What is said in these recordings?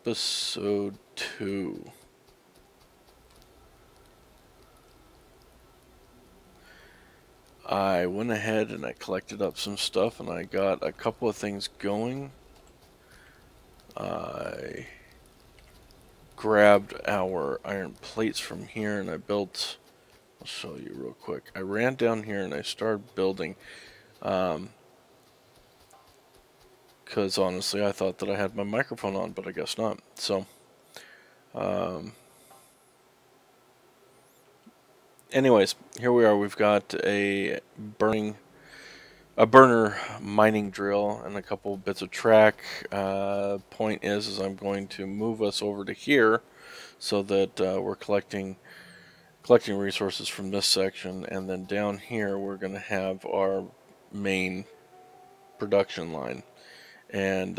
episode 2. I went ahead and I collected up some stuff and I got a couple of things going. I grabbed our iron plates from here and I built, I'll show you real quick. I ran down here and I started building because honestly I thought that I had my microphone on, but I guess not. So anyways, here we are. We've got a burner mining drill and a couple bits of track. Point is I'm going to move us over to here so that we're collecting resources from this section, and then down here we're going to have our main production line. And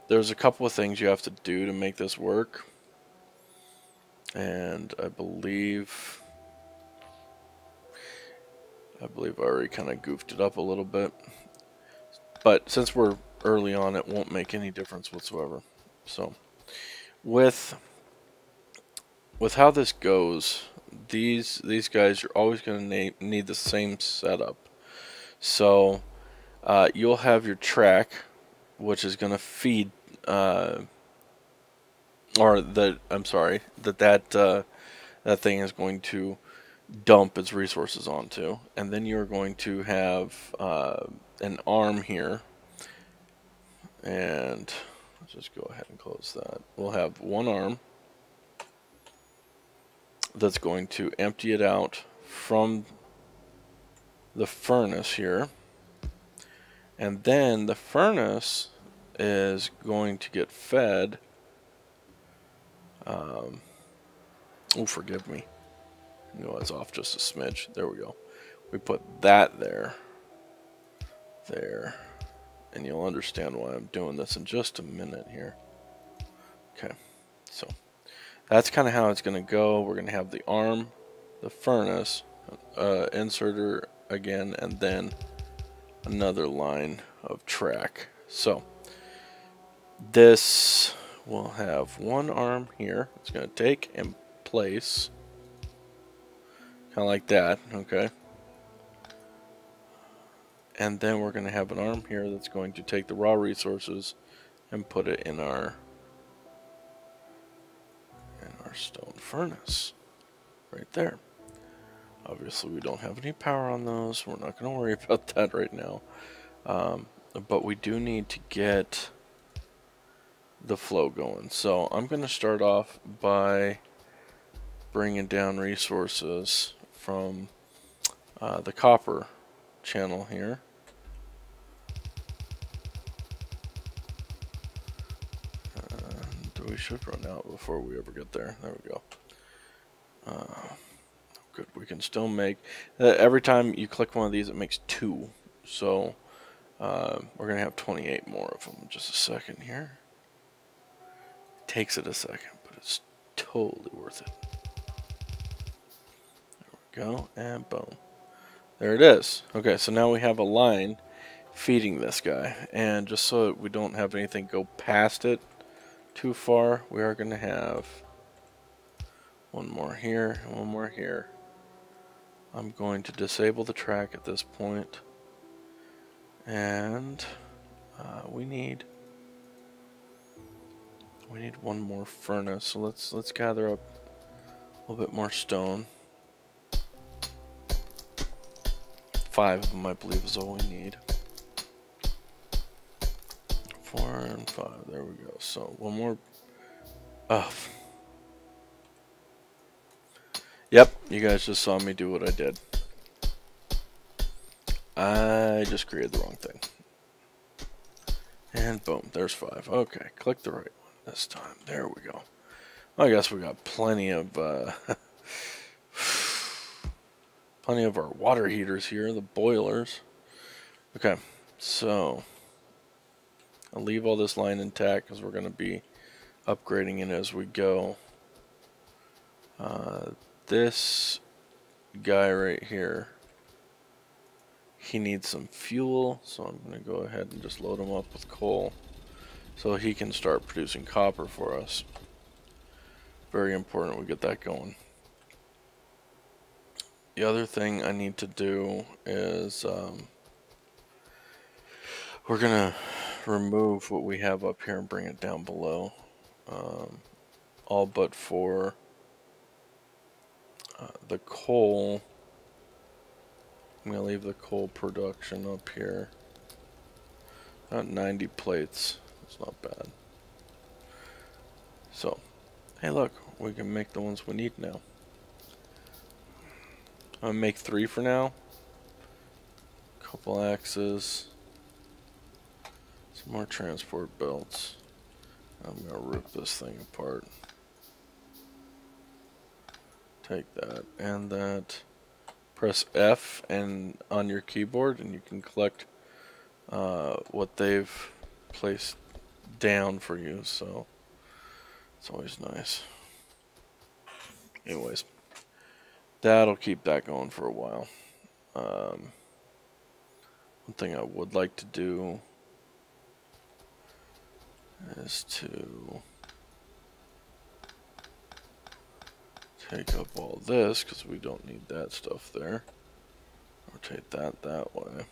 there's a couple of things you have to do to make this work, and I believe I already kind of goofed it up a little bit. But since we're early on, it won't make any difference whatsoever. So, with how this goes, these guys are always going to need the same setup. So, you'll have your track, which is going to feed, I'm sorry, that thing is going to dump its resources onto, and then you're going to have an arm here, and let's just go ahead and close that. We'll have one arm that's going to empty it out from the furnace here, and then the furnace is going to get fed. Oh, forgive me. No, it's off just a smidge. There we go. We put that there, and you'll understand why I'm doing this in just a minute here. Okay, so that's kind of how it's going to go. We're going to have the arm, the furnace, inserter again, and then another line of track. So this will have one arm here. It's going to take and place. Kind of like that, okay? And then we're going to have an arm here that's going to take the raw resources and put it in our stone furnace. Right there. Obviously we don't have any power on those. We're not going to worry about that right now. But we do need to get the flow going. So I'm going to start off by bringing down resources from the copper channel here. And we should run out before we ever get there. There we go. Good. We can still make every time you click one of these, it makes 2. So we're gonna have 28 more of them in just a second here. It takes it a second, but it's totally worth it. There we go, and boom. There it is. Okay, so now we have a line feeding this guy, and just so that we don't have anything go past it too far, we are going to have one more here and one more here. I'm going to disable the track at this point, and we need one more furnace. So let's gather up a little bit more stone. 5 of them, I believe, is all we need. 4 and 5. There we go. So one more. Oh. Yep, you guys just saw me do what I did. I just created the wrong thing. And boom, there's 5. Okay, click the right one this time. There we go. I guess we got plenty of plenty of our water heaters here, the boilers. Okay, so I'll leave all this line intact because we're going to be upgrading it as we go. This guy right here, he needs some fuel, so I'm going to go ahead and just load him up with coal. so he can start producing copper for us. Very important we get that going. The other thing I need to do is we're gonna remove what we have up here and bring it down below, all but for the coal. I'm gonna leave the coal production up here. Not 90 plates. It's not bad. So, hey, look, we can make the ones we need now. I'm gonna make 3 for now. Couple axes. Some more transport belts. I'm gonna rip this thing apart. Take that and that. Press F and on your keyboard, and you can collect what they've placed down for you. So it's always nice. Anyways, that'll keep that going for a while. One thing I would like to do is to take up all this, because we don't need that stuff there. Rotate that way.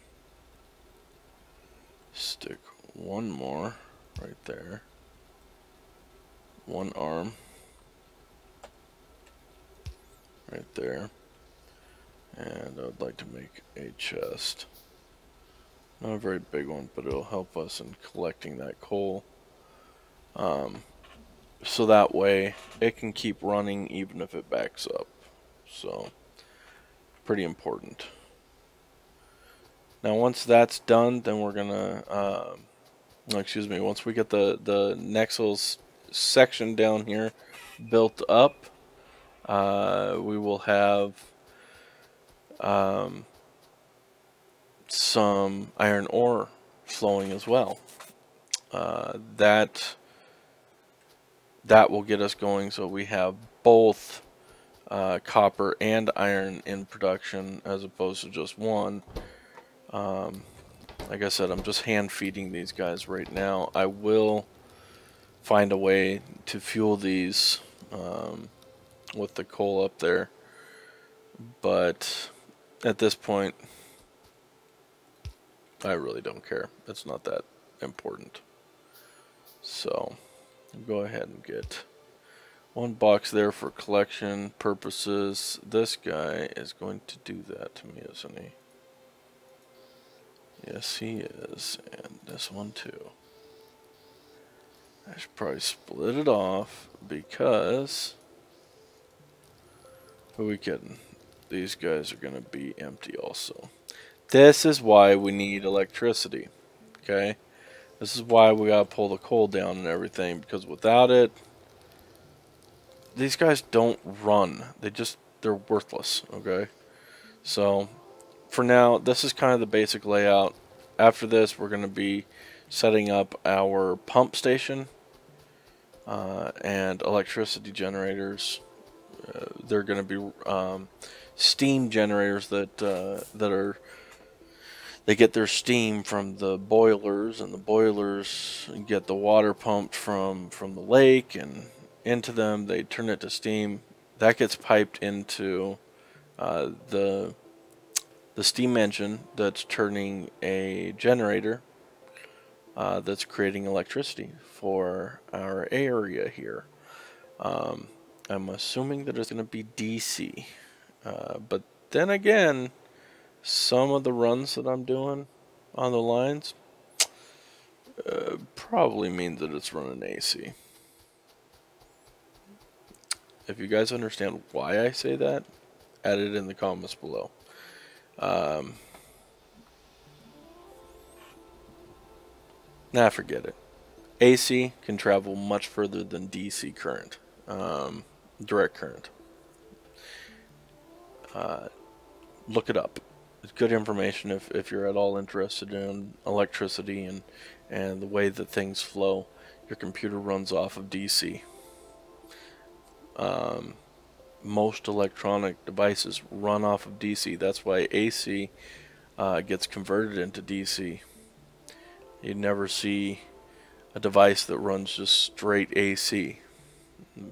Stick one more right there. One arm right there. And I would like to make a chest. Not a very big one, but it'll help us in collecting that coal. So that way it can keep running even if it backs up. So, pretty important. Now once that's done, then we're gonna, once we get the next little section down here built up, we will have some iron ore flowing as well. That will get us going, so we have both copper and iron in production as opposed to just one. Like I said, I'm just hand feeding these guys right now. I will find a way to fuel these with the coal up there, but at this point I really don't care. It's not that important. So go ahead and get one box there for collection purposes. This guy is going to do that to me, isn't he? Yes, he is. And this one too. I should probably split it off because who are we kidding? These guys are going to be empty also. This is why we need electricity. Okay? This is why we gotta pull the coal down and everything, because without it, these guys don't run. They're worthless, okay? So, for now, this is kind of the basic layout. After this, we're gonna be setting up our pump station and electricity generators. They're gonna be steam generators they get their steam from the boilers, and the boilers get the water pumped from the lake and into them. They turn it to steam. That gets piped into the steam engine that's turning a generator that's creating electricity for our area here. I'm assuming that it's going to be DC. But then again, some of the runs that I'm doing on the lines probably means that it's running AC. If you guys understand why I say that, add it in the comments below. Nah, forget it. AC can travel much further than DC current, direct current. Look it up. It's good information if you're at all interested in electricity and the way that things flow. Your computer runs off of DC. Most electronic devices run off of DC. That's why AC gets converted into DC. You never see a device that runs just straight AC. It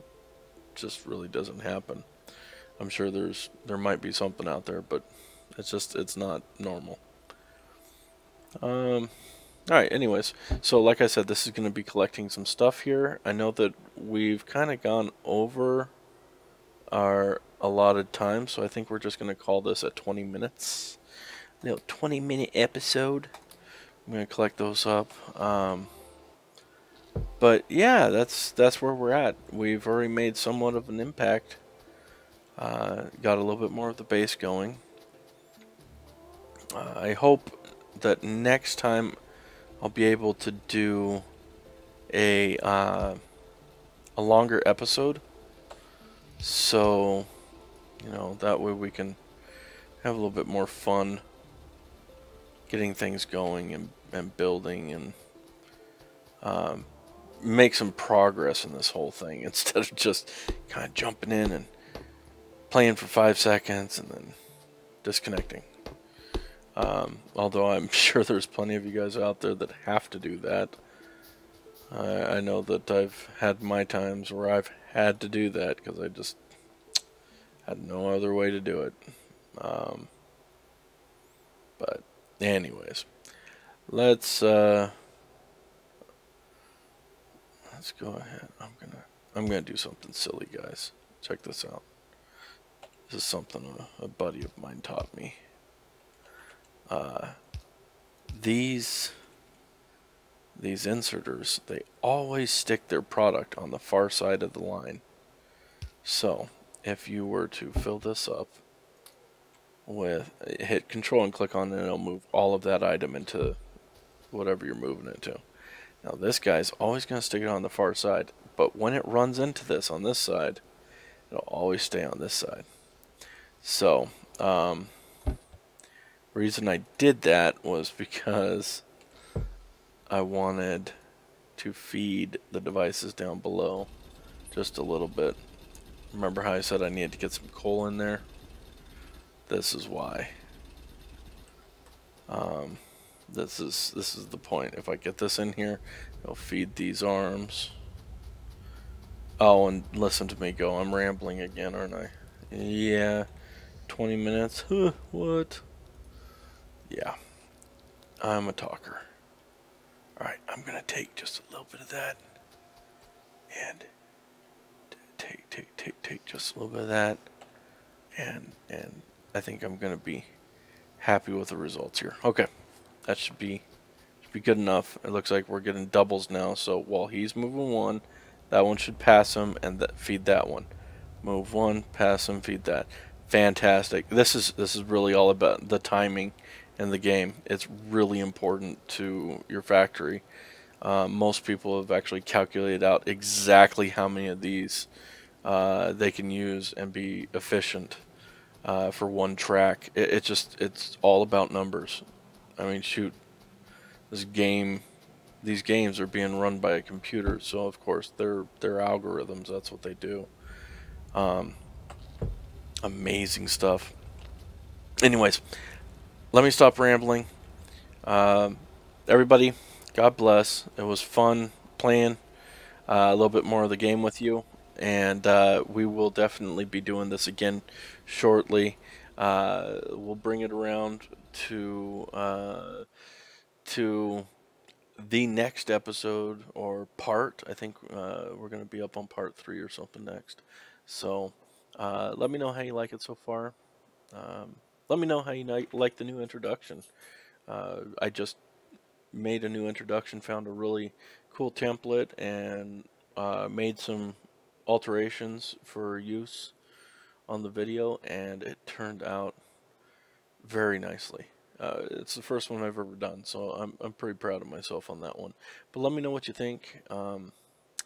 just really doesn't happen. I'm sure there might be something out there, but it's not normal. Alright, anyways, so like I said, this is going to be collecting some stuff here. I know that we've kind of gone over our allotted time, so I think we're just going to call this at 20 minutes. A little 20-minute episode. I'm going to collect those up. But yeah, that's where we're at. We've already made somewhat of an impact. Got a little bit more of the base going. I hope that next time I'll be able to do a longer episode, so that way we can have a little bit more fun getting things going and building and make some progress in this whole thing instead of just kind of jumping in and playing for 5 seconds and then disconnecting. Although I'm sure there's plenty of you guys out there that have to do that. I know that I've had my times where I've had to do that because I just had no other way to do it. But anyways, let's go ahead. I'm gonna do something silly, guys. Check this out. This is something a buddy of mine taught me. These inserters, they always stick their product on the far side of the line. So if you were to fill this up with, hit control and click on it, and it'll move all of that item into whatever you're moving it to. Now this guy's always going to stick it on the far side, but when it runs into this on this side, it'll always stay on this side. So reason I did that was because I wanted to feed the devices down below just a little bit. Remember how I said I needed to get some coal in there? This is why. This is the point. If I get this in here, it'll feed these arms. Oh, and listen to me go. I'm rambling again, aren't I? Yeah. 20 minutes. Huh, what? Yeah. I'm a talker. Alright, I'm gonna take just a little bit of that. And take just a little bit of that. And I think I'm gonna be happy with the results here. Okay. That should be good enough. It looks like we're getting doubles now, so while he's moving one, that one should pass him and feed that one. Move one, pass him, feed that. Fantastic. This is really all about the timing in the game. It's really important to your factory. Most people have actually calculated out exactly how many of these they can use and be efficient for one track. It's all about numbers. I mean, shoot, these games are being run by a computer, so of course they're algorithms. That's what they do. Amazing stuff. Anyways, let me stop rambling. Everybody, God bless. It was fun playing a little bit more of the game with you, and we will definitely be doing this again shortly. We'll bring it around to the next episode or part. I think we're going to be up on part 3 or something next. So let me know how you like it so far. Let me know how you like the new introduction. I just made a new introduction, found a really cool template, and made some alterations for use on the video, and it turned out very nicely. It's the first one I've ever done, so I'm pretty proud of myself on that one. But let me know what you think.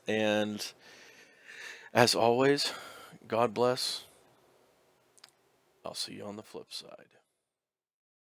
And as always, God bless. I'll see you on the flip side.